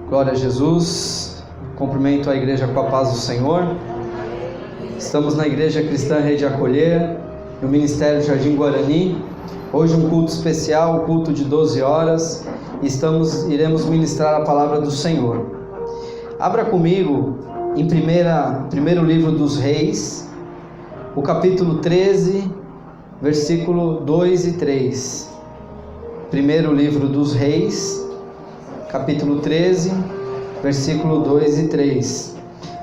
Glória a Jesus. Cumprimento a igreja com a paz do Senhor. Estamos na Igreja Cristã Rede Acolher, no Ministério Jardim Guarani. Hoje um culto especial, um culto de 12 horas. Iremos ministrar a palavra do Senhor. Abra comigo em primeiro livro dos Reis, o capítulo 13, versículo 2 e 3. Primeiro livro dos Reis, capítulo 13, versículo 2 e 3.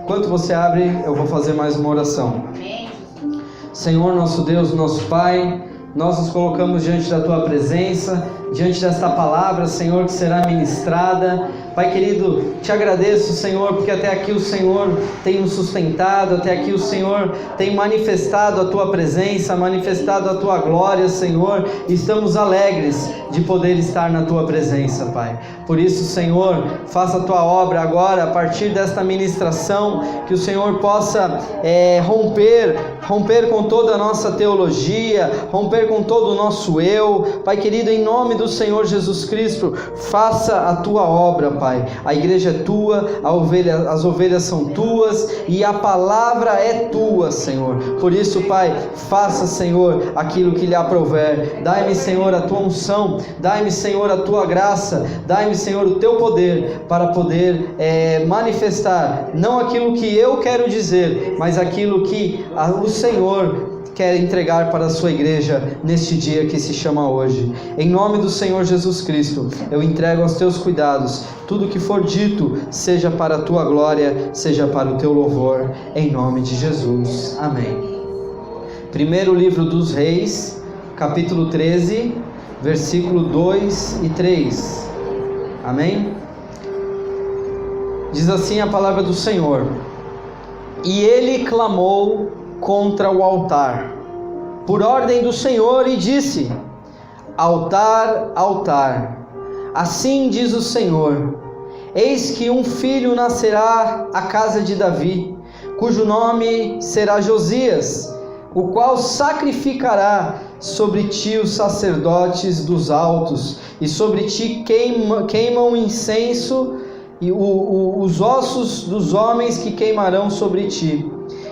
Enquanto você abre, eu vou fazer mais uma oração. Senhor, nosso Deus, nosso Pai, nós nos colocamos diante da Tua presença, diante desta palavra, Senhor, que será ministrada. Pai querido, te agradeço, Senhor, porque até aqui o Senhor tem nos sustentado, até aqui o Senhor tem manifestado a Tua presença, manifestado a Tua glória, Senhor. Estamos alegres de poder estar na Tua presença, Pai. Por isso, Senhor, faça a Tua obra agora, a partir desta ministração, que o Senhor possa romper com toda a nossa teologia, romper com todo o nosso eu. Pai querido, em nome do Senhor Jesus Cristo, faça a Tua obra, Pai. A igreja é Tua, as ovelhas são Tuas e a palavra é Tua, Senhor. Por isso, Pai, faça, Senhor, aquilo que lhe aprouver. Dai-me, Senhor, a Tua unção, dai-me, Senhor, a Tua graça, dai-me, Senhor, o Teu poder para poder manifestar, não aquilo que eu quero dizer, mas aquilo que o Senhor quer entregar para a sua igreja neste dia que se chama hoje. Em nome do Senhor Jesus Cristo, eu entrego aos teus cuidados tudo que for dito, seja para a tua glória, seja para o teu louvor, em nome de Jesus. Amém. Primeiro livro dos Reis, capítulo 13, versículo 2 e 3. Amém? Diz assim a palavra do Senhor: E ele clamou contra o altar, por ordem do Senhor, e disse: Altar, altar, assim diz o Senhor: Eis que um filho nascerá à casa de Davi, cujo nome será Josias, o qual sacrificará sobre ti os sacerdotes dos altos, e sobre ti queimam incenso, e os ossos dos homens que queimarão sobre ti.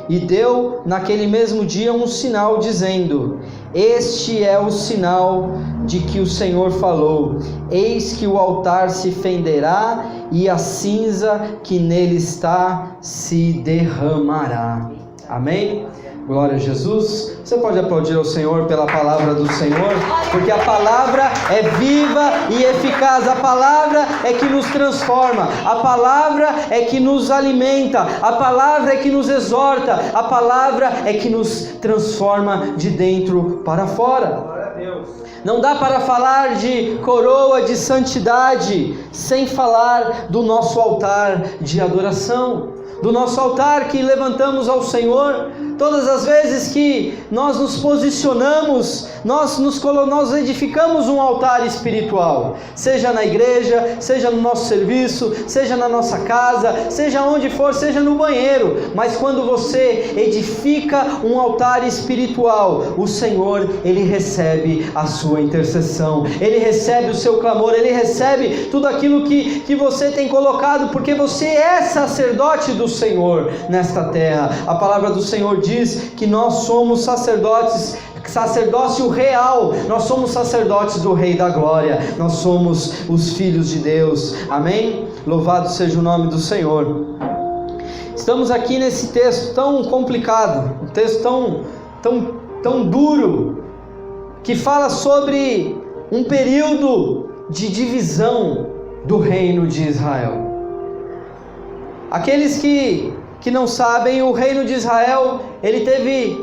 E deu naquele mesmo dia um sinal, dizendo: Este é o sinal de que o Senhor falou: Eis que o altar se fenderá, e a cinza que nele está se derramará. Amém? Glória a Jesus. Você pode aplaudir ao Senhor pela palavra do Senhor, porque a palavra é viva e eficaz. A palavra é que nos transforma, a palavra é que nos alimenta, a palavra é que nos exorta, a palavra é que nos transforma de dentro para fora. Não dá para falar de coroa de santidade sem falar do nosso altar de adoração, do nosso altar que levantamos ao Senhor. Todas as vezes que nós nos posicionamos, nós edificamos um altar espiritual, seja na igreja, seja no nosso serviço, seja na nossa casa, seja onde for, seja no banheiro. Mas quando você edifica um altar espiritual, o Senhor, Ele recebe a sua intercessão, Ele recebe o seu clamor, Ele recebe tudo aquilo que você tem colocado, porque você é sacerdote do Senhor nesta terra. A palavra do Senhor diz que nós somos sacerdócio real, nós somos sacerdotes do Rei da Glória, nós somos os filhos de Deus. Amém? Louvado seja o nome do Senhor. Estamos aqui nesse texto tão complicado, um texto tão duro, que fala sobre um período de divisão do reino de Israel. Aqueles que não sabem, o reino de Israel, ele teve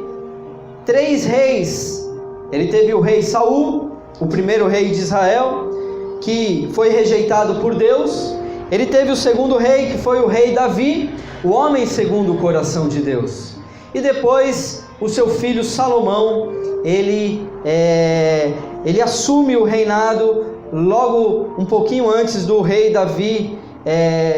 3 reis. Ele teve o rei Saul, o primeiro rei de Israel, que foi rejeitado por Deus. Ele teve o segundo rei, que foi o rei Davi, o homem segundo o coração de Deus. E depois o seu filho Salomão, ele assume o reinado logo um pouquinho antes do rei Davi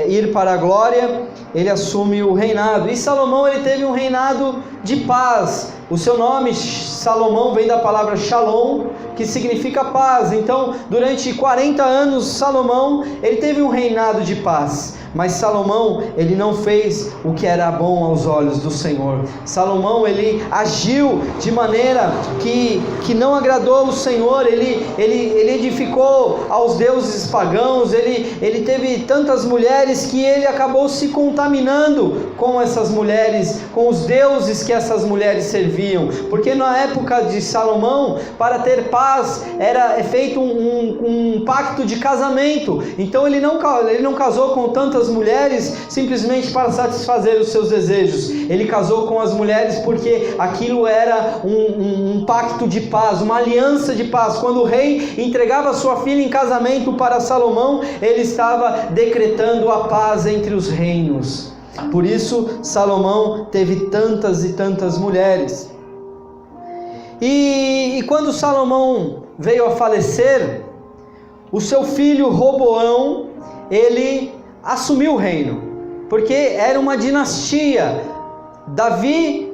ir para a glória. Ele assume o reinado, e Salomão ele teve um reinado de paz, O seu nome, Salomão, vem da palavra Shalom, que significa paz. Então, durante 40 anos, Salomão, ele teve um reinado de paz. Mas Salomão, ele não fez o que era bom aos olhos do Senhor. Salomão, ele agiu de maneira que não agradou o Senhor. Ele edificou aos deuses pagãos. Ele teve tantas mulheres que ele acabou se contaminando com essas mulheres, com os deuses que essas mulheres serviam. Porque na época de Salomão, para ter paz, era feito um pacto de casamento. Então ele não casou com tantas mulheres simplesmente para satisfazer os seus desejos. Ele casou com as mulheres porque aquilo era um pacto de paz, uma aliança de paz. Quando o rei entregava sua filha em casamento para Salomão, ele estava decretando a paz entre os reinos. Por isso Salomão teve tantas e tantas mulheres. E quando Salomão veio a falecer, o seu filho Roboão, ele assumiu o reino, porque era uma dinastia. Davi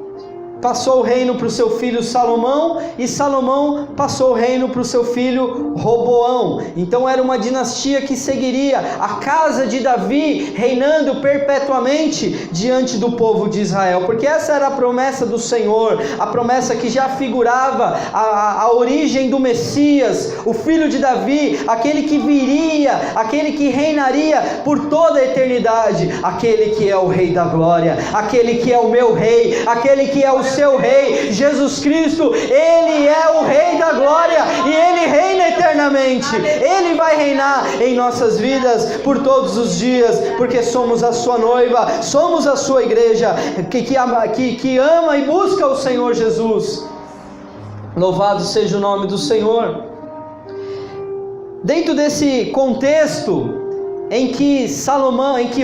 passou o reino para o seu filho Salomão, e Salomão passou o reino para o seu filho Roboão. Então era uma dinastia que seguiria a casa de Davi, reinando perpetuamente diante do povo de Israel, porque essa era a promessa do Senhor, a promessa que já figurava a origem do Messias, o filho de Davi, aquele que viria, aquele que reinaria por toda a eternidade, aquele que é o Rei da Glória, aquele que é o meu Rei, aquele que é o seu Rei, Jesus Cristo. Ele é o Rei da Glória e Ele reina eternamente. Ele vai reinar em nossas vidas por todos os dias, porque somos a sua noiva, somos a sua igreja que ama e busca o Senhor Jesus. Louvado seja o nome do Senhor. Dentro desse contexto em que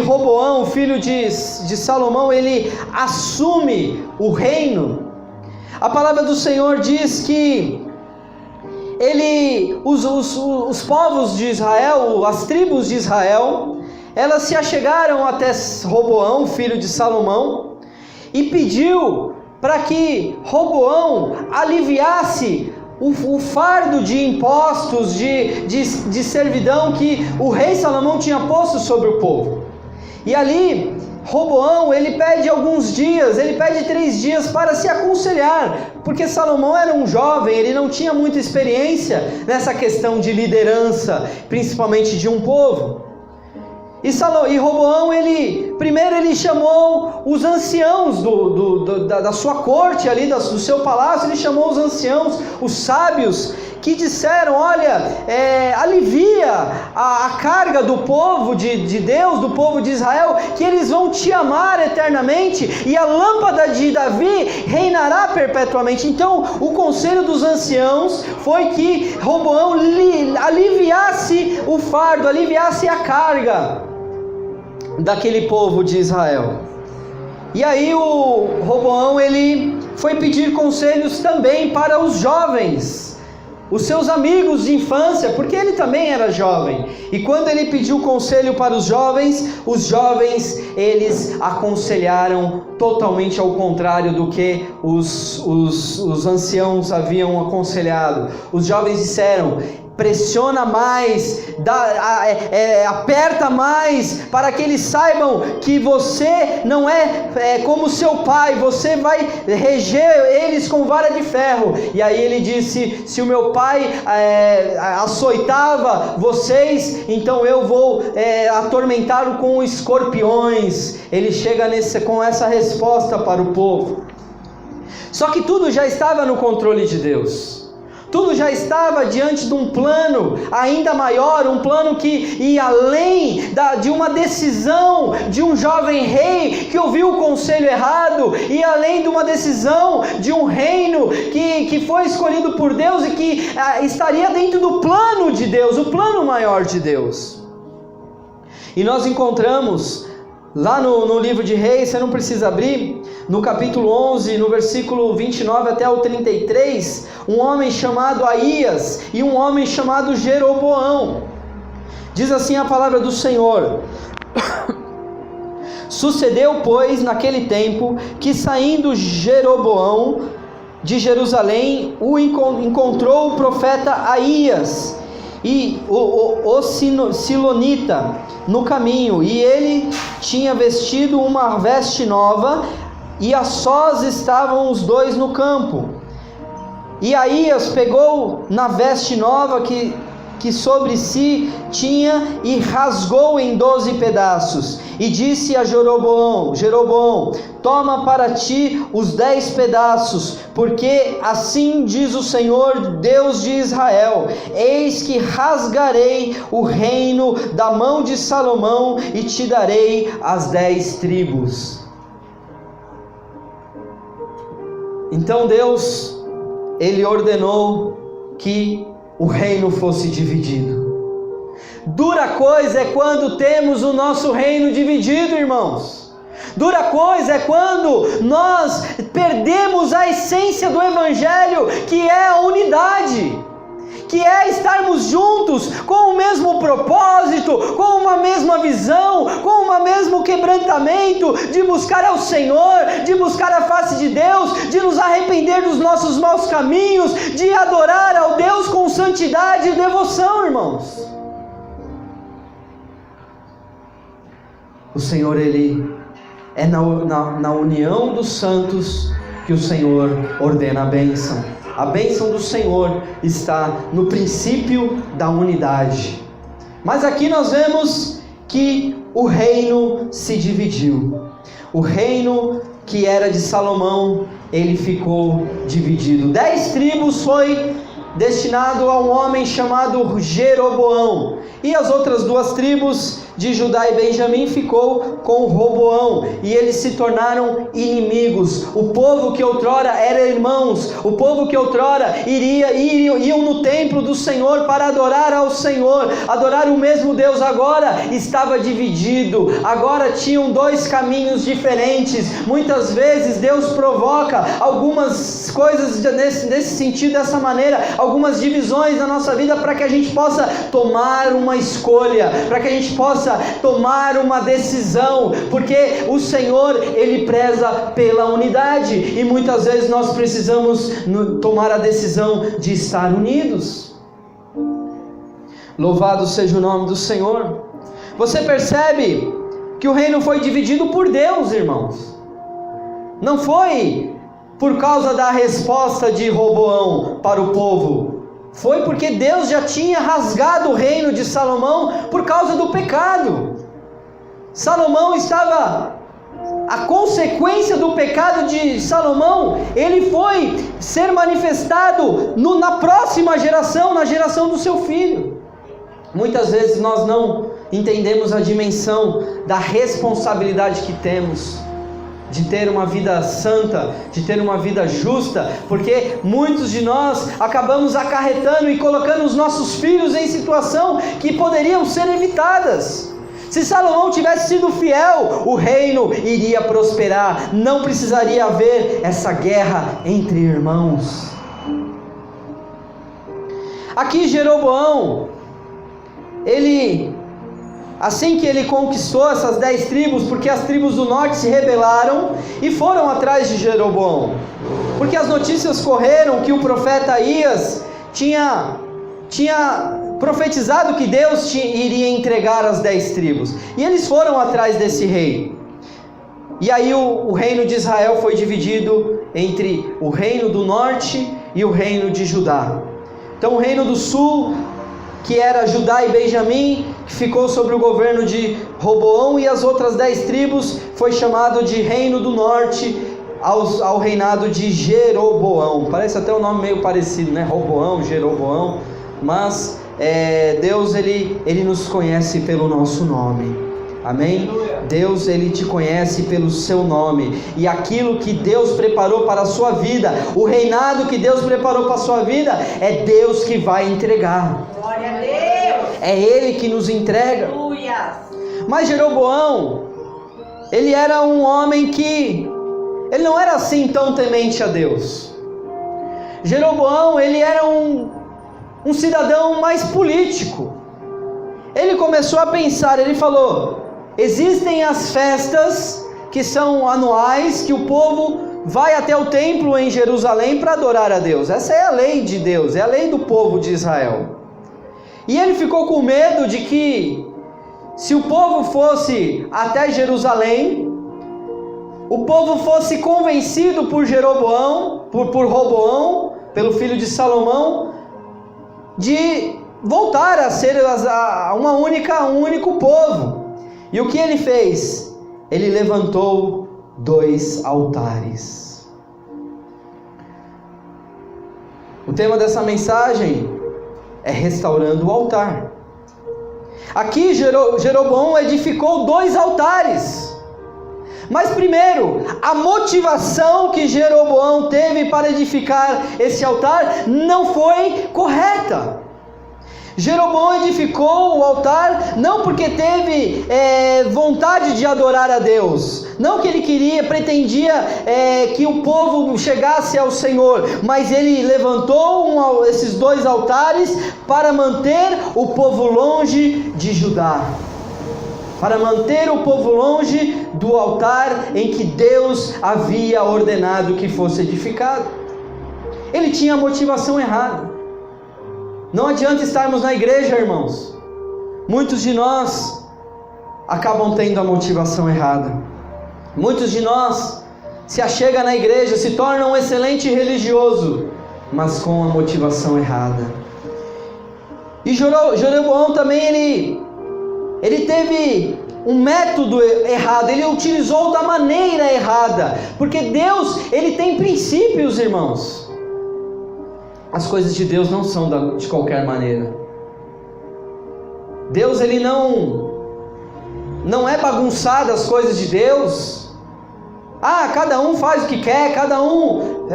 Roboão, filho de Salomão, ele assume o reino, a palavra do Senhor diz que os povos de Israel, as tribos de Israel, elas se achegaram até Roboão, filho de Salomão, e pediu para que Roboão aliviasse o fardo de impostos, de servidão que o rei Salomão tinha posto sobre o povo. E ali Roboão, ele pede alguns dias, ele pede 3 dias para se aconselhar, porque Salomão era um jovem, ele não tinha muita experiência nessa questão de liderança, principalmente de um povo. E Roboão, primeiro ele chamou os anciãos da sua corte ali, do seu palácio. Ele chamou os anciãos, os sábios, que disseram: olha, alivia a carga do povo de Deus, do povo de Israel, que eles vão te amar eternamente, e a lâmpada de Davi reinará perpetuamente. Então o conselho dos anciãos foi que Roboão aliviasse o fardo, aliviasse a carga daquele povo de Israel. E aí o Roboão, ele foi pedir conselhos também para os jovens, os seus amigos de infância, porque ele também era jovem. E quando ele pediu conselho para os jovens, eles aconselharam totalmente ao contrário do que os anciãos haviam aconselhado. Os jovens disseram: pressiona mais, aperta mais, para que eles saibam que você não é como seu pai, você vai reger eles com vara de ferro. E aí ele disse: se o meu pai açoitava vocês, então eu vou atormentá-lo com escorpiões. Ele chega com essa resposta para o povo. Só que tudo já estava no controle de Deus. Tudo já estava diante de um plano ainda maior, um plano que ia além de uma decisão de um jovem rei que ouviu o conselho errado, e além de uma decisão de um reino que foi escolhido por Deus e que estaria dentro do plano de Deus, o plano maior de Deus. E nós encontramos lá no livro de Reis, você não precisa abrir, no capítulo 11, no versículo 29 até o 33, um homem chamado Aías e um homem chamado Jeroboão. Diz assim a palavra do Senhor: Sucedeu, pois, naquele tempo, que saindo Jeroboão de Jerusalém encontrou o profeta Aías e o silonita no caminho, e ele tinha vestido uma veste nova, e a sós estavam os dois no campo. E Aías pegou na veste nova que sobre si tinha e rasgou em 12 pedaços, e disse a Jeroboão: toma para ti os 10 pedaços, porque assim diz o Senhor, Deus de Israel: eis que rasgarei o reino da mão de Salomão e te darei as 10 tribos. Então Deus, ele ordenou que o reino fosse dividido. Dura coisa é quando temos o nosso reino dividido, irmãos. Dura coisa é quando nós perdemos a essência do Evangelho, que é a unidade, que é estarmos juntos com o mesmo propósito, com uma mesma visão, com um mesmo quebrantamento, de buscar ao Senhor, de buscar a face de Deus, de nos arrepender dos nossos maus caminhos, de adorar ao Deus com santidade e devoção, irmãos. O Senhor, Ele é na união dos santos que o Senhor ordena a bênção. A bênção do Senhor está no princípio da unidade. Mas aqui nós vemos que o reino se dividiu. O reino que era de Salomão, ele ficou dividido. 10 tribos foi destinado a um homem chamado Jeroboão, e as outras 2 tribos de Judá e Benjamim ficou com Roboão, e eles se tornaram inimigos. O povo que outrora era irmãos, o povo que outrora iam no templo do Senhor para adorar ao Senhor, adorar o mesmo Deus, agora estava dividido, agora tinham 2 caminhos diferentes. Muitas vezes Deus provoca algumas coisas nesse sentido, dessa maneira, algumas divisões na nossa vida, para que a gente possa tomar uma escolha, para que a gente possa tomar uma decisão, porque o Senhor, Ele preza pela unidade, e muitas vezes nós precisamos tomar a decisão de estar unidos. Louvado seja o nome do Senhor. Você percebe que o reino foi dividido por Deus, irmãos. Não foi por causa da resposta de Roboão para o povo, foi porque Deus já tinha rasgado o reino de Salomão por causa do pecado. Salomão estava, a consequência do pecado de Salomão, ele foi ser manifestado na próxima geração, na geração do seu filho. Muitas vezes nós não entendemos a dimensão da responsabilidade que temos de ter uma vida santa, de ter uma vida justa, porque muitos de nós acabamos acarretando e colocando os nossos filhos em situação que poderiam ser evitadas. Se Salomão tivesse sido fiel, o reino iria prosperar, não precisaria haver essa guerra entre irmãos. Aqui Jeroboão, assim que ele conquistou essas 10 tribos, porque as tribos do norte se rebelaram e foram atrás de Jeroboão, porque as notícias correram que o profeta Aías tinha profetizado que Deus iria entregar as 10 tribos, e eles foram atrás desse rei. E aí o reino de Israel foi dividido entre o reino do norte e o reino de Judá. Então o reino do sul, que era Judá e Benjamim, que ficou sobre o governo de Roboão, e as outras 10 tribos foi chamado de reino do norte ao reinado de Jeroboão. Parece até um nome meio parecido, né? Roboão, Jeroboão, mas Deus ele nos conhece pelo nosso nome. Amém? Deus, Ele te conhece pelo seu nome, e aquilo que Deus preparou para a sua vida, o reinado que Deus preparou para a sua vida, é Deus que vai entregar. Glória a Deus! É Ele que nos entrega. Aleluia! Mas Jeroboão, ele era um homem que, ele não era assim tão temente a Deus. Jeroboão, ele era um cidadão mais político. Ele começou a pensar, ele falou: existem as festas que são anuais, que o povo vai até o templo em Jerusalém para adorar a Deus. Essa é a lei de Deus, é a lei do povo de Israel. E ele ficou com medo de que, se o povo fosse até Jerusalém, o povo fosse convencido por Jeroboão, por Roboão, pelo filho de Salomão, de voltar a ser um único povo. E o que ele fez? Ele levantou 2 altares. O tema dessa mensagem é restaurando o altar. Aqui Jeroboão edificou 2 altares. Mas primeiro, a motivação que Jeroboão teve para edificar esse altar não foi correta. Jeroboão edificou o altar não porque teve vontade de adorar a Deus, não que ele pretendia que o povo chegasse ao Senhor, mas ele levantou esses 2 altares para manter o povo longe de Judá, para manter o povo longe do altar em que Deus havia ordenado que fosse edificado. Ele tinha a motivação errada. Não adianta estarmos na igreja, irmãos. Muitos de nós acabam tendo a motivação errada. Muitos de nós se achegam na igreja, se tornam um excelente religioso, mas com a motivação errada. E Jeroboão também, ele teve um método errado, ele utilizou da maneira errada, porque Deus, ele tem princípios, irmãos. As coisas de Deus não são de qualquer maneira. Deus, ele não é bagunçado, as coisas de Deus. Cada um faz o que quer, cada um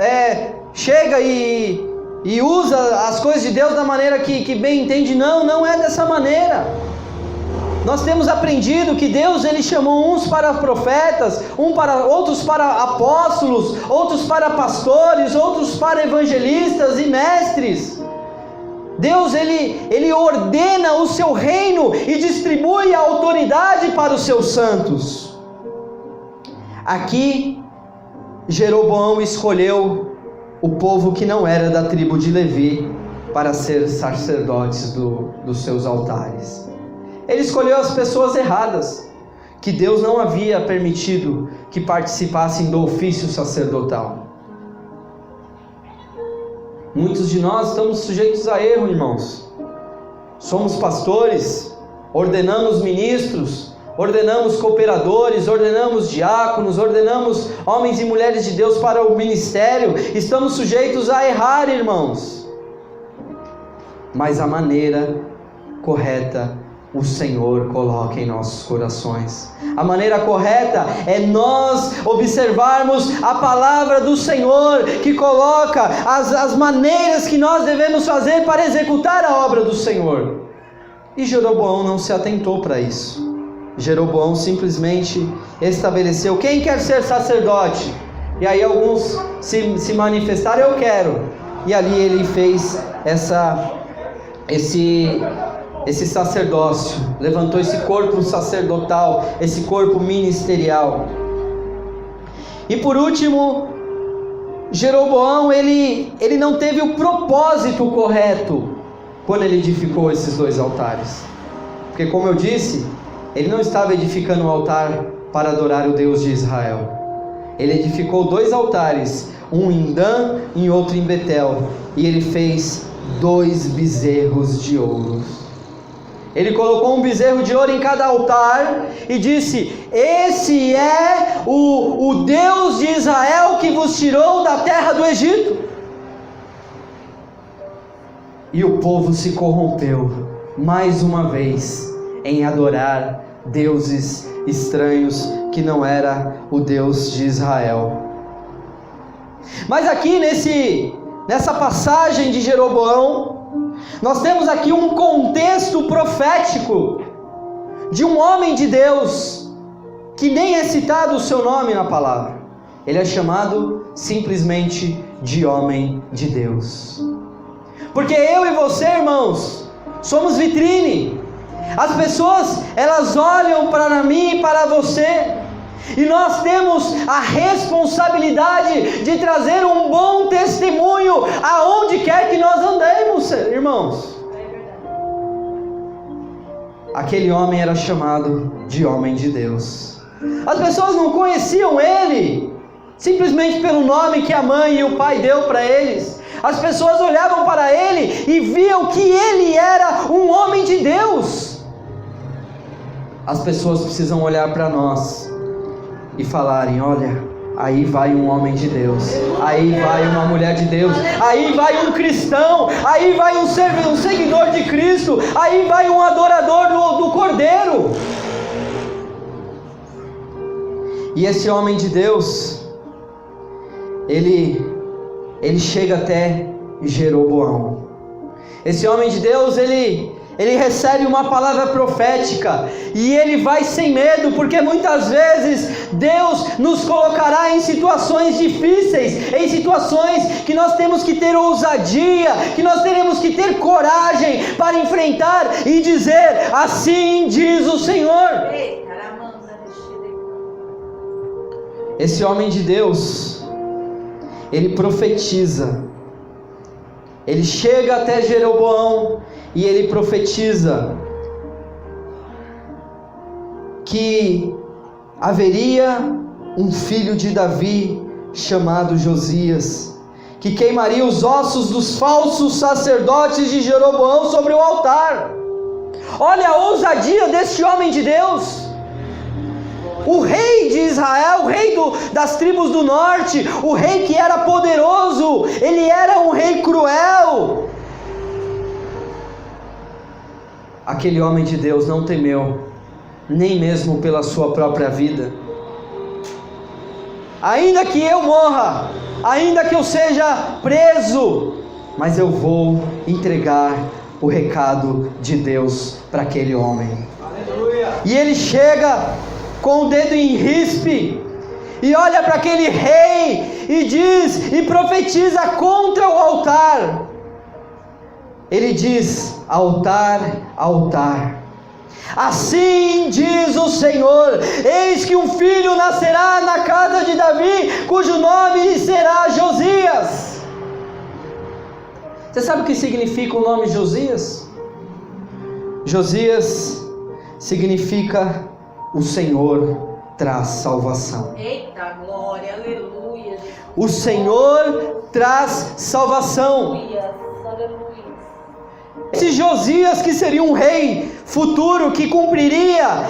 chega e usa as coisas de Deus da maneira que bem entende. Não é dessa maneira. Nós temos aprendido que Deus, ele chamou uns para profetas, outros para apóstolos, outros para pastores, outros para evangelistas e mestres. Deus, ele ordena o seu reino e distribui a autoridade para os seus santos. Aqui, Jeroboão escolheu o povo que não era da tribo de Levi para ser sacerdotes dos seus altares. Ele escolheu as pessoas erradas, que Deus não havia permitido que participassem do ofício sacerdotal. Muitos de nós estamos sujeitos a erro, irmãos. Somos pastores, ordenamos ministros, ordenamos cooperadores, ordenamos diáconos, ordenamos homens e mulheres de Deus para o ministério. Estamos sujeitos a errar, irmãos. Mas a maneira correta o Senhor coloca em nossos corações. A maneira correta é nós observarmos a palavra do Senhor, que coloca as maneiras que nós devemos fazer para executar a obra do Senhor. E Jeroboão não se atentou para isso. Jeroboão simplesmente estabeleceu: quem quer ser sacerdote? E aí alguns se manifestaram: eu quero. E ali ele fez esse sacerdócio, levantou esse corpo sacerdotal, esse corpo ministerial. E por último, Jeroboão, ele não teve o propósito correto quando ele edificou esses 2 altares. Porque, como eu disse, ele não estava edificando um altar para adorar o Deus de Israel. Ele edificou 2 altares, um em Dan e outro em Betel, e ele fez 2 bezerros de ouro. Ele colocou um bezerro de ouro em cada altar e disse: esse é o Deus de Israel que vos tirou da terra do Egito. E o povo se corrompeu mais uma vez em adorar deuses estranhos que não era o Deus de Israel. Mas aqui nessa passagem de Jeroboão, nós temos aqui um contexto profético de um homem de Deus que nem é citado o seu nome na palavra. Ele é chamado simplesmente de homem de Deus. Porque eu e você, irmãos, somos vitrine. As pessoas, elas olham para mim e para você, E nós temos a responsabilidade de trazer um bom testemunho aonde quer que nós andemos, irmãos. Aquele homem era chamado de homem de Deus. As pessoas não conheciam ele simplesmente pelo nome que a mãe e o pai deu para eles. As pessoas olhavam para ele e viam que ele era um homem de Deus. As pessoas precisam olhar para nós e falarem: olha, aí vai um homem de Deus, aí vai uma mulher de Deus, aí vai um cristão, aí vai um seguidor de Cristo, aí vai um adorador do Cordeiro. E esse homem de Deus, ele chega até Jeroboão. Esse homem de Deus, ele recebe uma palavra profética, e ele vai sem medo, porque muitas vezes Deus nos colocará em situações difíceis, em situações que nós temos que ter ousadia, que nós teremos que ter coragem para enfrentar e dizer: assim diz o Senhor. Esse homem de Deus, ele profetiza, ele chega até Jeroboão e ele profetiza que haveria um filho de Davi chamado Josias, que queimaria os ossos dos falsos sacerdotes de Jeroboão sobre o altar. Olha a ousadia deste homem de Deus. O rei de Israel, o rei das tribos do norte, o rei que era poderoso, ele era um rei cruel. Aquele homem de Deus não temeu, nem mesmo pela sua própria vida. Ainda que eu morra, ainda que eu seja preso, mas eu vou entregar o recado de Deus para aquele homem. Aleluia. E ele chega com o dedo em rispe, e olha para aquele rei, e diz, e profetiza contra o altar. Ele diz: altar, altar, assim diz o Senhor, eis que um filho nascerá na casa de Davi, cujo nome será Josias. Você sabe o que significa o nome Josias? Josias significa: o Senhor traz salvação. Eita glória, aleluia. O Senhor traz salvação. Aleluia, aleluia. Esse Josias, que seria um rei futuro, que cumpriria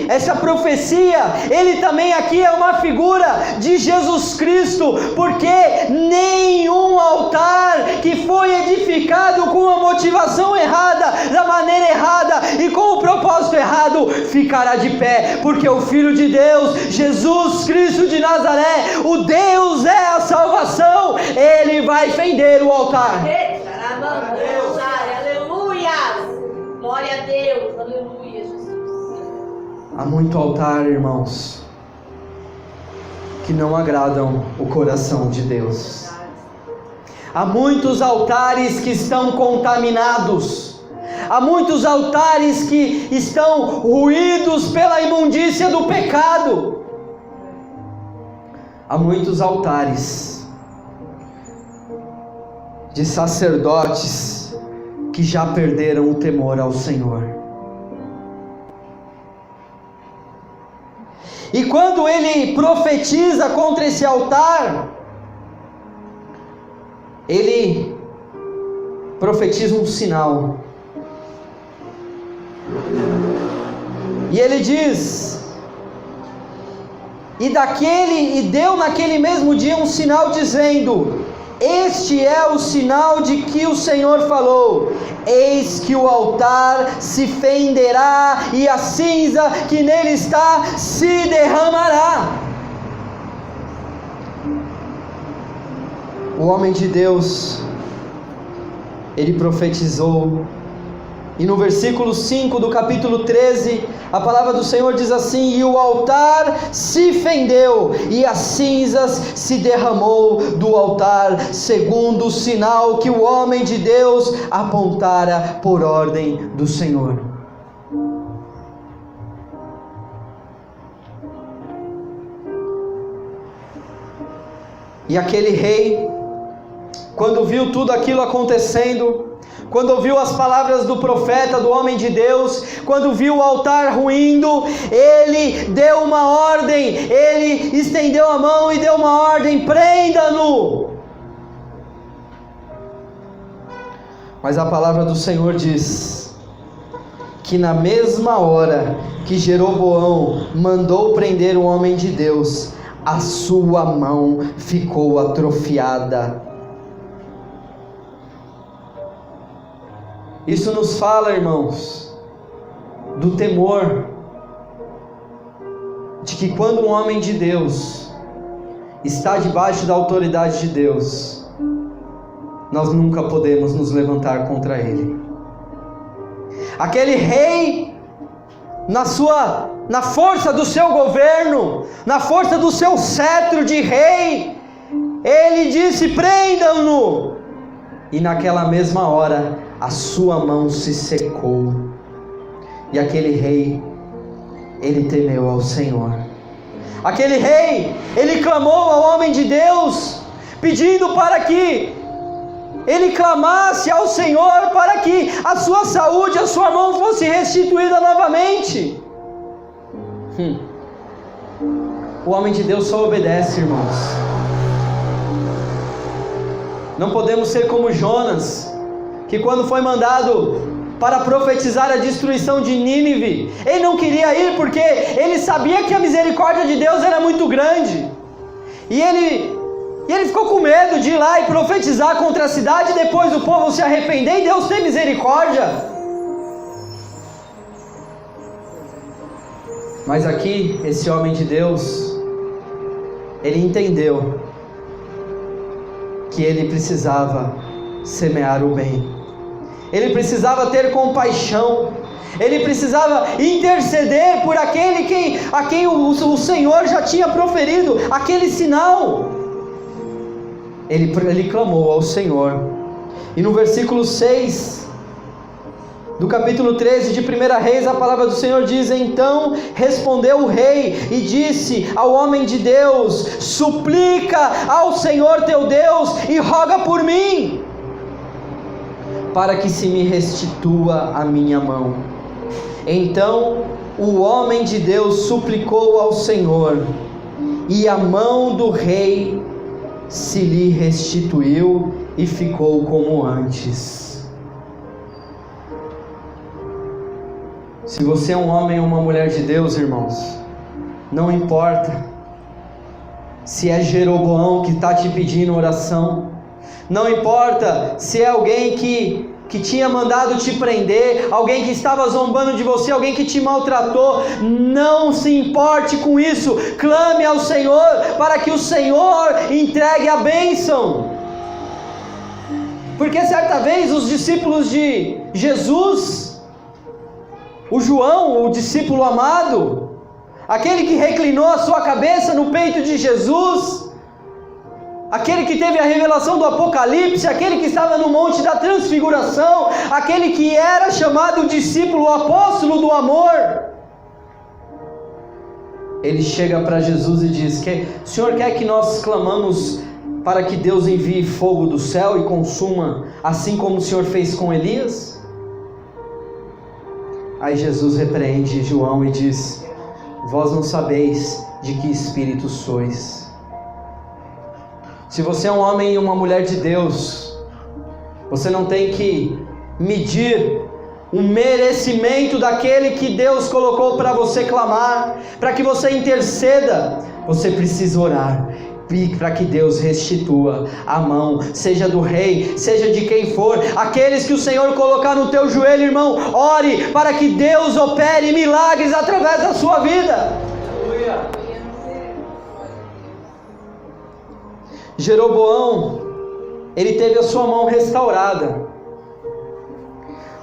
essa profecia, ele também aqui é uma figura de Jesus Cristo, porque nenhum altar que foi edificado com uma motivação errada, da maneira errada e com o propósito errado, ficará de pé, porque o Filho de Deus, Jesus Cristo de Nazaré, o Deus é a salvação, ele vai fender o altar. Glória a Deus, aleluia, Jesus. Há muito altar, irmãos, que não agradam o coração de Deus. Há muitos altares que estão contaminados. Há muitos altares que estão ruídos pela imundícia do pecado. Há muitos altares de sacerdotes que já perderam o temor ao Senhor. E quando ele profetiza contra esse altar, ele profetiza um sinal. E ele diz: e deu naquele mesmo dia um sinal, dizendo: este é o sinal de que o Senhor falou: eis que o altar se fenderá, e a cinza que nele está se derramará. O homem de Deus, ele profetizou, e no versículo 5 do capítulo 13, a palavra do Senhor diz assim: e o altar se fendeu, e as cinzas se derramou do altar, segundo o sinal que o homem de Deus apontara por ordem do Senhor. E aquele rei, quando viu tudo aquilo acontecendo, quando ouviu as palavras do profeta, do homem de Deus, quando viu o altar ruindo, ele deu uma ordem, ele estendeu a mão e deu uma ordem: prenda-no. Mas a palavra do Senhor diz que na mesma hora que Jeroboão mandou prender o homem de Deus, a sua mão ficou atrofiada. Isso nos fala, irmãos, do temor, de que quando um homem de Deus está debaixo da autoridade de Deus, nós nunca podemos nos levantar contra ele. Aquele rei, na força do seu governo, na força do seu cetro de rei, ele disse: prendam-no. E naquela mesma hora, a sua mão se secou. E aquele rei, ele temeu ao Senhor. Aquele rei, ele clamou ao homem de Deus, pedindo para que ele clamasse ao Senhor para que a sua saúde, a sua mão fosse restituída novamente. O homem de Deus só obedece, irmãos. Não podemos ser como Jonas, que quando foi mandado para profetizar a destruição de Nínive, ele não queria ir porque ele sabia que a misericórdia de Deus era muito grande. E ele ficou com medo de ir lá e profetizar contra a cidade, e depois o povo se arrepender e Deus ter misericórdia. Mas aqui, esse homem de Deus, ele entendeu que ele precisava semear o bem, ele precisava ter compaixão, ele precisava interceder por aquele a quem o Senhor já tinha proferido aquele sinal. Ele clamou ao Senhor. E no versículo 6 do capítulo 13 de 1 Reis, a palavra do Senhor diz: então respondeu o rei e disse ao homem de Deus: suplica ao Senhor teu Deus e roga por mim, para que se me restitua a minha mão. Então o homem de Deus suplicou ao Senhor, e a mão do rei se lhe restituiu e ficou como antes. Se você é um homem ou uma mulher de Deus, irmãos, não importa se é Jeroboão que está te pedindo oração, não importa se é alguém que tinha mandado te prender, alguém que estava zombando de você, alguém que te maltratou, não se importe com isso, clame ao Senhor para que o Senhor entregue a bênção. Porque certa vez os discípulos de Jesus, o João, o discípulo amado, aquele que reclinou a sua cabeça no peito de Jesus, aquele que teve a revelação do Apocalipse, aquele que estava no Monte da Transfiguração, aquele que era chamado discípulo, o apóstolo do amor, ele chega para Jesus e diz: o Senhor quer que nós clamamos para que Deus envie fogo do céu e consuma, assim como o Senhor fez com Elias? Aí Jesus repreende João e diz: vós não sabeis de que espírito sois. Se você é um homem e uma mulher de Deus, você não tem que medir o merecimento daquele que Deus colocou para você clamar, para que você interceda. Você precisa orar para que Deus restitua a mão, seja do rei, seja de quem for, aqueles que o Senhor colocar no teu joelho, irmão, ore para que Deus opere milagres através da sua vida. Aleluia. Jeroboão, ele teve a sua mão restaurada,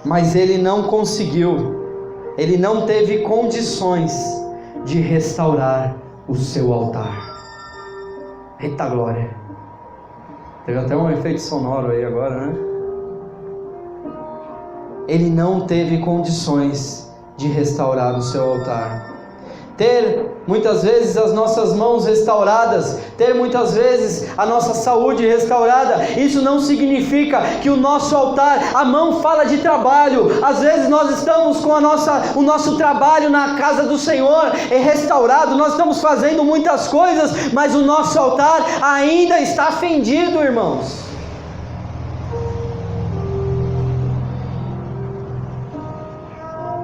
mas ele não conseguiu, ele não teve condições de restaurar o seu altar. Eita glória! Teve até um efeito sonoro aí agora, né? Ele não teve condições de restaurar o seu altar. ter muitas vezes as nossas mãos restauradas, ter muitas vezes a nossa saúde restaurada. Isso não significa que o nosso altar, a mão fala de trabalho. Às vezes nós estamos com o nosso trabalho na casa do Senhor restaurado, nós estamos fazendo muitas coisas, mas o nosso altar ainda está fendido, irmãos.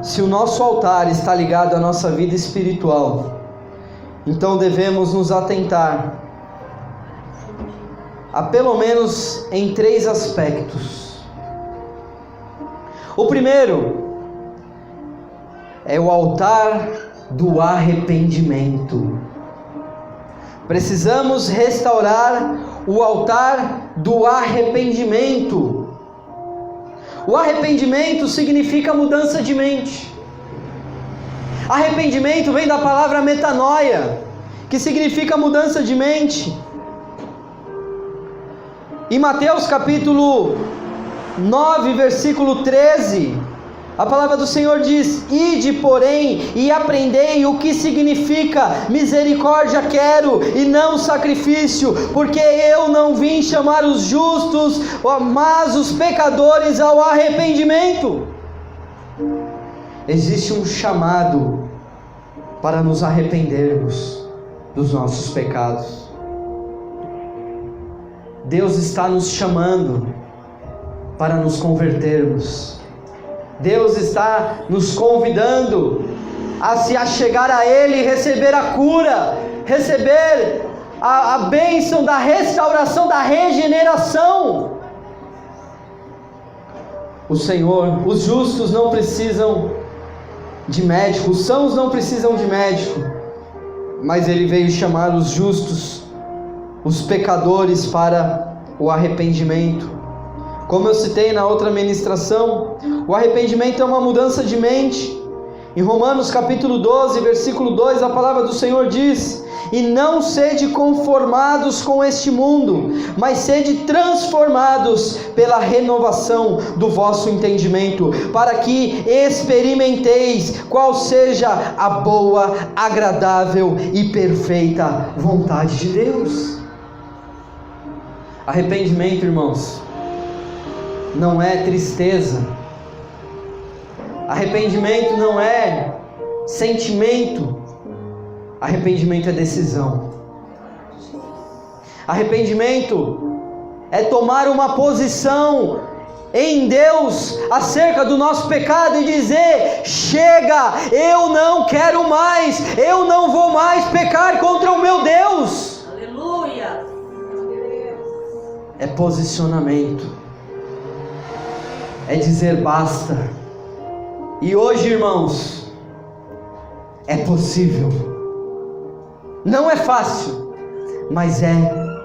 Se o nosso altar está ligado à nossa vida espiritual, então devemos nos atentar a pelo menos em 3 aspectos. O primeiro é o altar do arrependimento. Precisamos restaurar o altar do arrependimento. O arrependimento significa mudança de mente. Arrependimento vem da palavra metanoia, que significa mudança de mente. Em Mateus capítulo 9, versículo 13, a palavra do Senhor diz: ide, porém, e aprendei o que significa misericórdia quero e não sacrifício, porque eu não vim chamar os justos, mas os pecadores ao arrependimento. Existe um chamado para nos arrependermos dos nossos pecados. Deus está nos chamando para nos convertermos. Deus está nos convidando a se achegar a Ele e receber a cura, receber a bênção da restauração, da regeneração. O Senhor, os justos não precisam de médico, os sãos não precisam de médico, mas Ele veio chamar os justos, os pecadores, para o arrependimento. Como eu citei na outra ministração, o arrependimento é uma mudança de mente. Em Romanos capítulo 12, versículo 2, a palavra do Senhor diz: e não sede conformados com este mundo, mas sede transformados pela renovação do vosso entendimento, para que experimenteis qual seja a boa, agradável e perfeita vontade de Deus. Arrependimento, irmãos, não é tristeza. Arrependimento não é sentimento. Arrependimento é decisão. Arrependimento é tomar uma posição em Deus acerca do nosso pecado e dizer: chega, eu não quero mais, eu não vou mais pecar contra o meu Deus. Aleluia. É posicionamento, é dizer basta. E hoje, irmãos, é possível. Não é fácil, mas é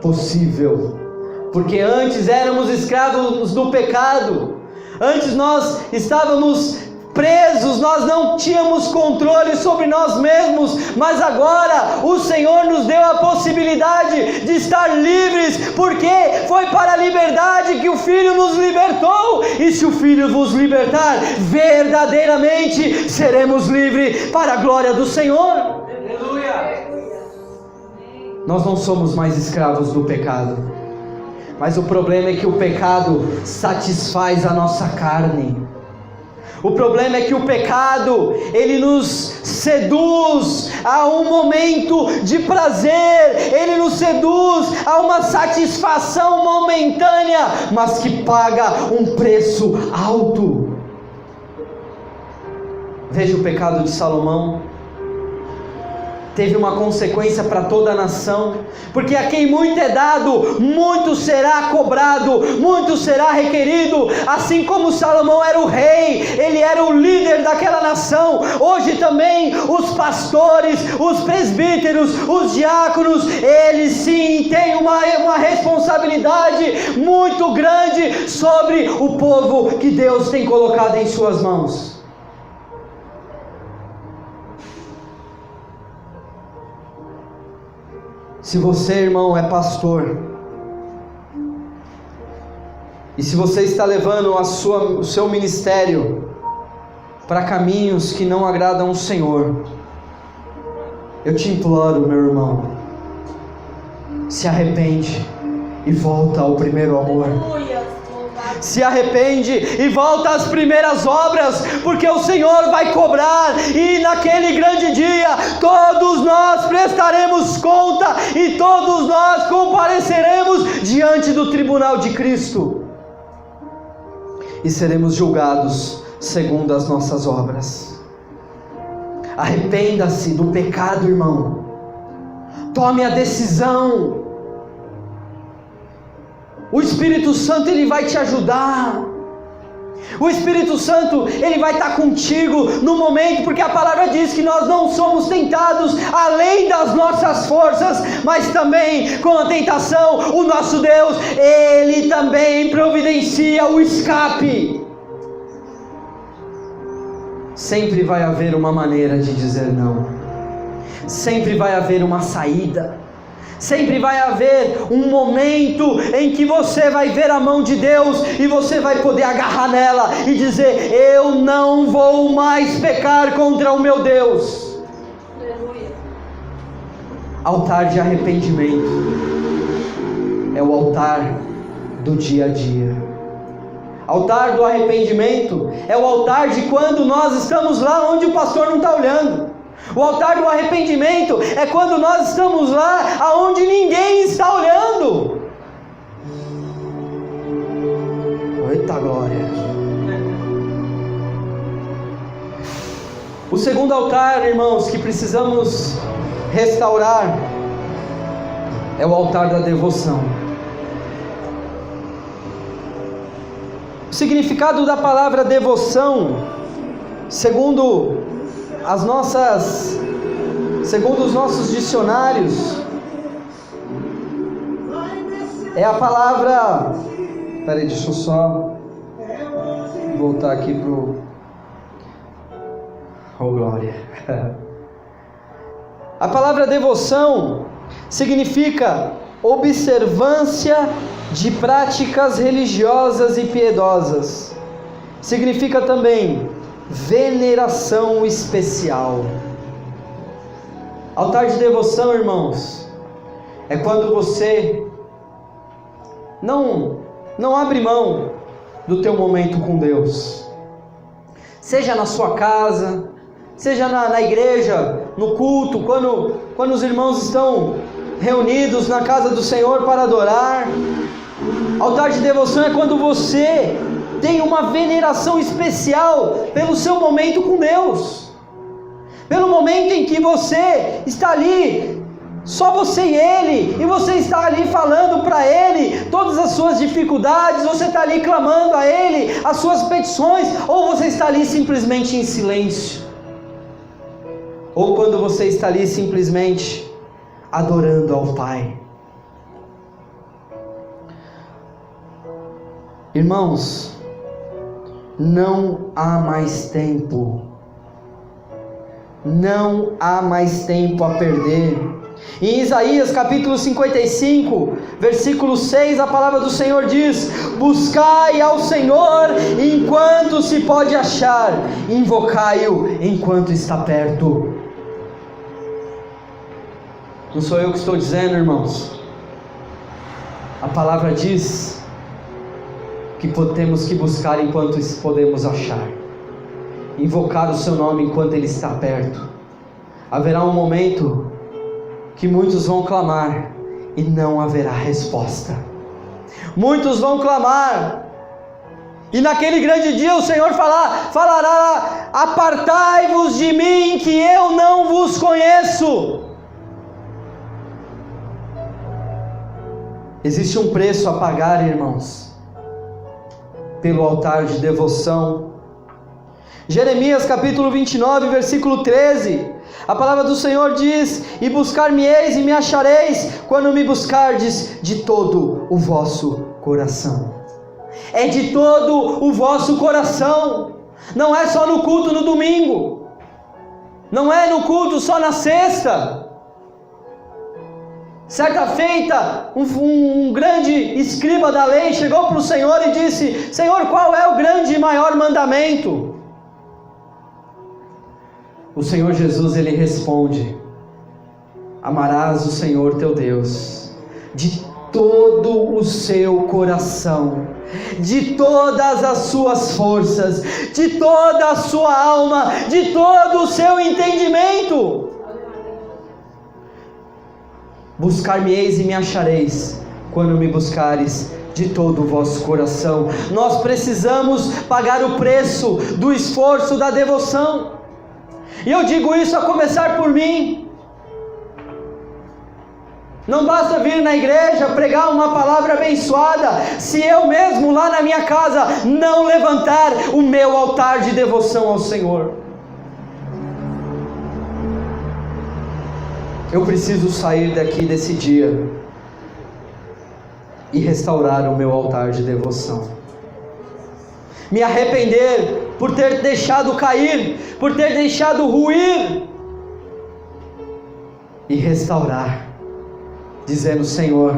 possível. Porque antes éramos escravos do pecado, antes nós estávamos presos, nós não tínhamos controle sobre nós mesmos, mas agora o Senhor nos deu a possibilidade de estar livres, porque foi para a liberdade que o Filho nos libertou, e se o Filho vos libertar, verdadeiramente seremos livres para a glória do Senhor. Aleluia! Nós não somos mais escravos do pecado, mas o problema é que o pecado satisfaz a nossa carne. O problema é que o pecado, ele nos seduz a um momento de prazer, ele nos seduz a uma satisfação momentânea, mas que paga um preço alto. Veja o pecado de Salomão. Teve uma consequência para toda a nação, porque a quem muito é dado, muito será cobrado, muito será requerido. Assim como Salomão era o rei, ele era o líder daquela nação, hoje também os pastores, os presbíteros, os diáconos, eles sim têm uma responsabilidade muito grande sobre o povo que Deus tem colocado em suas mãos. Se você, irmão, é pastor, e se você está levando o seu ministério para caminhos que não agradam o Senhor, Eu te imploro, meu irmão, se arrepende e volta ao primeiro amor. Se arrepende e volta às primeiras obras, porque o Senhor vai cobrar, e naquele grande dia todos nós prestaremos conta e todos nós compareceremos diante do tribunal de Cristo e seremos julgados segundo as nossas obras. Arrependa-se do pecado, irmão. Tome a decisão. O Espírito Santo, ele vai te ajudar. O Espírito Santo, ele vai estar contigo no momento, porque a palavra diz que nós não somos tentados além das nossas forças, mas também com a tentação, o nosso Deus, ele também providencia o escape. Sempre vai haver uma maneira de dizer não. Sempre vai haver uma saída. Sempre vai haver um momento em que você vai ver a mão de Deus e você vai poder agarrar nela e dizer: eu não vou mais pecar contra o meu Deus. Aleluia. Altar de arrependimento é o altar do dia a dia. Altar do arrependimento é o altar de quando nós estamos lá onde o pastor não está olhando. O altar do arrependimento é quando nós estamos lá aonde ninguém está olhando. Eita glória! O segundo altar, irmãos, que precisamos restaurar é o altar da devoção. O significado da palavra devoção, segundo os nossos dicionários, é a palavra, peraí, deixa eu só voltar aqui pro, oh glória, a palavra devoção significa observância de práticas religiosas e piedosas, significa também veneração especial. Altar de devoção, irmãos, é quando você não abre mão do teu momento com Deus, seja na sua casa, seja na igreja, no culto, quando os irmãos estão reunidos na casa do Senhor para adorar. Altar de devoção é quando você tem uma veneração especial pelo seu momento com Deus, pelo momento em que você está ali, só você e Ele, e você está ali falando para Ele todas as suas dificuldades, você está ali clamando a Ele as suas petições, ou você está ali simplesmente em silêncio, ou quando você está ali simplesmente adorando ao Pai. Irmãos, não há mais tempo. Não há mais tempo a perder. Em Isaías capítulo 55, versículo 6, a palavra do Senhor diz: buscai ao Senhor enquanto se pode achar, invocai-o enquanto está perto. Não sou eu que estou dizendo, irmãos. A palavra diz que temos que buscar enquanto podemos achar, invocar o seu nome enquanto Ele está perto. Haverá um momento que muitos vão clamar e não haverá resposta. Muitos vão clamar e naquele grande dia o Senhor falará: apartai-vos de mim, que eu não vos conheço. Existe um preço a pagar, irmãos, pelo altar de devoção. Jeremias capítulo 29, versículo 13, a palavra do Senhor diz: e buscar-me-eis e me achareis, quando me buscardes de todo o vosso coração. É de todo o vosso coração, não é só no culto no domingo, não é no culto só na sexta. Certa feita, um grande escriba da lei chegou para o Senhor e disse: Senhor, qual é o grande e maior mandamento? O Senhor Jesus, Ele responde: Amarás o Senhor teu Deus de todo o seu coração, de todas as suas forças, de toda a sua alma, de todo o seu entendimento. Buscar-me-eis e me achareis, quando me buscares de todo o vosso coração. Nós precisamos pagar o preço do esforço da devoção. E eu digo isso a começar por mim. Não basta vir na igreja pregar uma palavra abençoada, se eu mesmo lá na minha casa não levantar o meu altar de devoção ao Senhor. Eu preciso sair daqui desse dia e restaurar o meu altar de devoção. Me arrepender por ter deixado cair, por ter deixado ruir, e restaurar, dizendo: Senhor,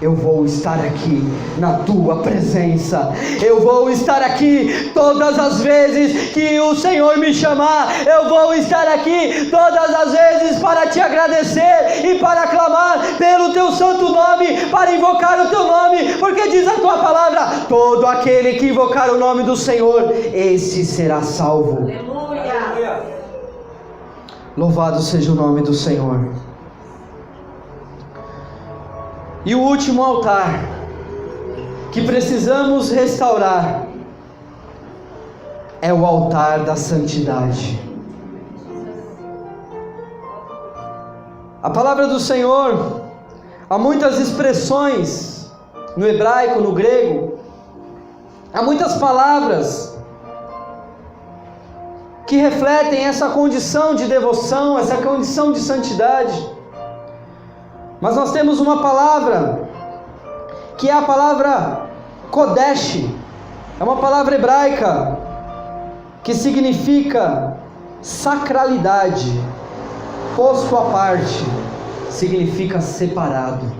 eu vou estar aqui na tua presença, eu vou estar aqui todas as vezes que o Senhor me chamar, eu vou estar aqui todas as vezes para te agradecer e para clamar pelo teu santo nome, para invocar o teu nome, porque diz a tua palavra: todo aquele que invocar o nome do Senhor, esse será salvo. Aleluia. Louvado seja o nome do Senhor. E o último altar que precisamos restaurar é o altar da santidade. A palavra do Senhor, há muitas expressões no hebraico, no grego, há muitas palavras que refletem essa condição de devoção, essa condição de santidade. Mas nós temos uma palavra, que é a palavra Kodesh, é uma palavra hebraica, que significa sacralidade, posto à parte, significa separado.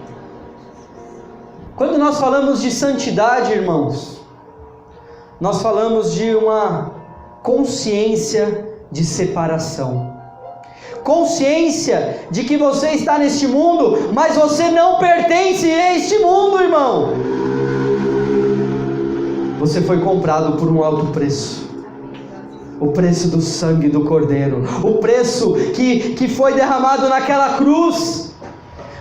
Quando nós falamos de santidade, irmãos, nós falamos de uma consciência de separação. Consciência de que você está neste mundo, mas você não pertence a este mundo, irmão. Você foi comprado por um alto preço, o preço do sangue do Cordeiro, o preço que foi derramado naquela cruz,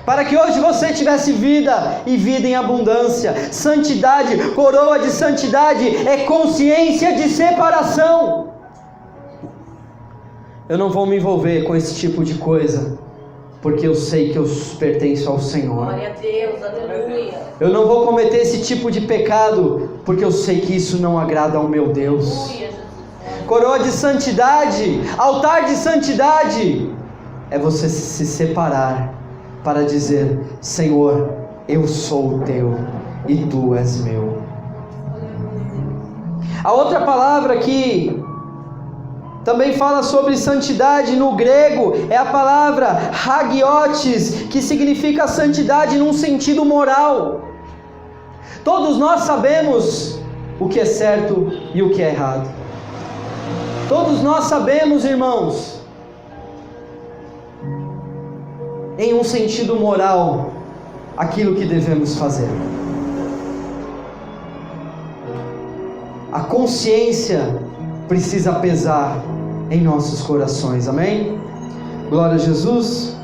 para que hoje você tivesse vida e vida em abundância. Santidade, coroa de santidade, é consciência de separação. Eu não vou me envolver com esse tipo de coisa, porque eu sei que eu pertenço ao Senhor. Glória a Deus, aleluia. Eu não vou cometer esse tipo de pecado, porque eu sei que isso não agrada ao meu Deus. Aleluia. Coroa de santidade, altar de santidade, é você se separar para dizer: Senhor, eu sou teu e tu és meu. A outra palavra que também fala sobre santidade no grego é a palavra hagiotes, que significa santidade num sentido moral. Todos nós sabemos o que é certo e o que é errado. Todos nós sabemos, irmãos, em um sentido moral, aquilo que devemos fazer. A consciência precisa pesar em nossos corações, amém? Glória a Jesus.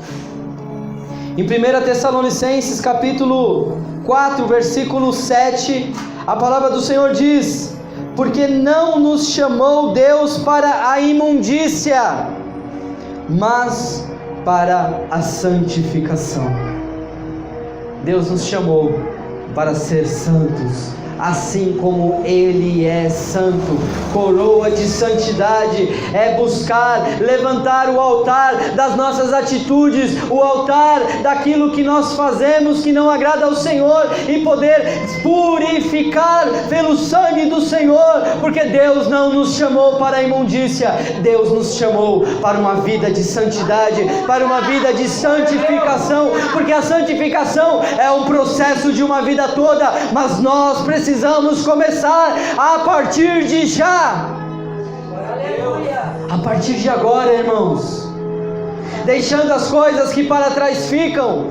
Em 1 Tessalonicenses capítulo 4, versículo 7, a palavra do Senhor diz: porque não nos chamou Deus para a imundícia, mas para a santificação. Deus nos chamou para ser santos, assim como Ele é santo. Coroa de santidade é buscar levantar o altar das nossas atitudes, o altar daquilo que nós fazemos que não agrada ao Senhor, e poder purificar pelo sangue do Senhor, porque Deus não nos chamou para a imundícia, Deus nos chamou para uma vida de santidade, para uma vida de santificação, porque a santificação é um processo de uma vida toda, mas nós precisamos começar a partir de já. Aleluia. A partir de agora, irmãos. deixando as coisas que para trás ficam,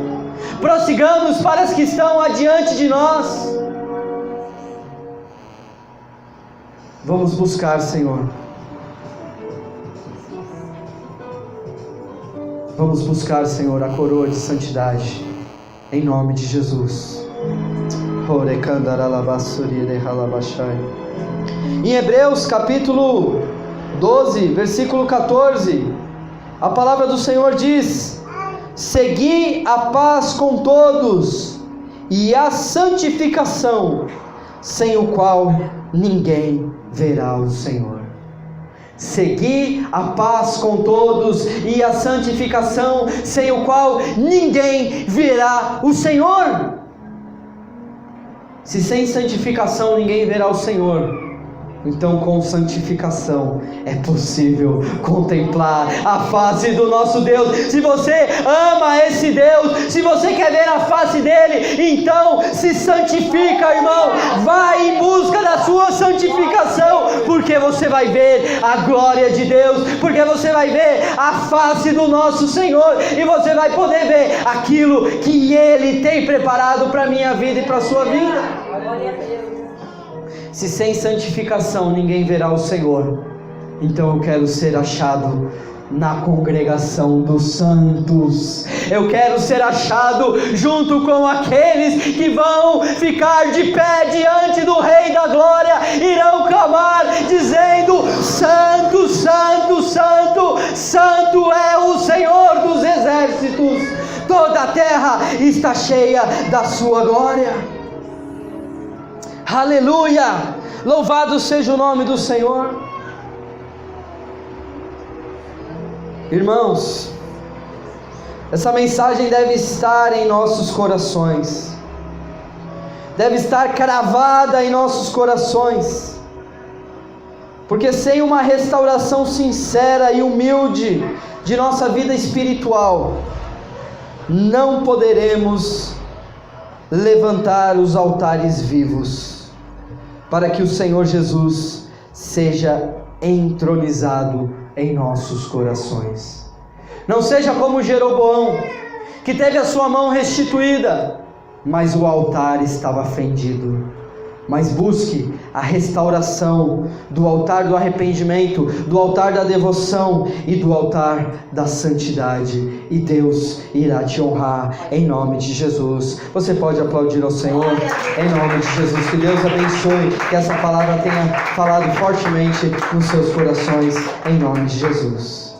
prossigamos para as que estão adiante de nós. Vamos buscar, Senhor. Vamos buscar, Senhor, a coroa de santidade, em nome de Jesus. Em Hebreus capítulo 12, versículo 14, a palavra do Senhor diz: segui a paz com todos e a santificação, sem o qual ninguém verá o Senhor. Segui a paz com todos e a santificação, sem o qual ninguém verá o Senhor. Se sem santificação ninguém verá o Senhor, então com santificação é possível contemplar a face do nosso Deus. Se você ama esse Deus, se você quer ver a face dele, então se santifica, irmão. Vai em busca da sua santificação, porque você vai ver a glória de Deus, porque você vai ver a face do nosso Senhor, e você vai poder ver aquilo que ele tem preparado para a minha vida e para a sua vida. Glória a Deus. Se sem santificação ninguém verá o Senhor, então eu quero ser achado na congregação dos santos. Eu quero ser achado junto com aqueles que vão ficar de pé diante do Rei da Glória, irão clamar dizendo: Santo, Santo, Santo, Santo é o Senhor dos exércitos, toda a terra está cheia da sua glória. Aleluia! Louvado seja o nome do Senhor. Irmãos, essa mensagem deve estar em nossos corações, deve estar cravada em nossos corações, porque sem uma restauração sincera e humilde de nossa vida espiritual, não poderemos levantar os altares vivos, para que o Senhor Jesus seja entronizado em nossos corações. Não seja como Jeroboão, que teve a sua mão restituída, mas o altar estava fendido. Mas busque a restauração do altar do arrependimento, do altar da devoção e do altar da santidade, e Deus irá te honrar em nome de Jesus. Você pode aplaudir ao Senhor em nome de Jesus. Que Deus abençoe, que essa palavra tenha falado fortemente nos seus corações em nome de Jesus.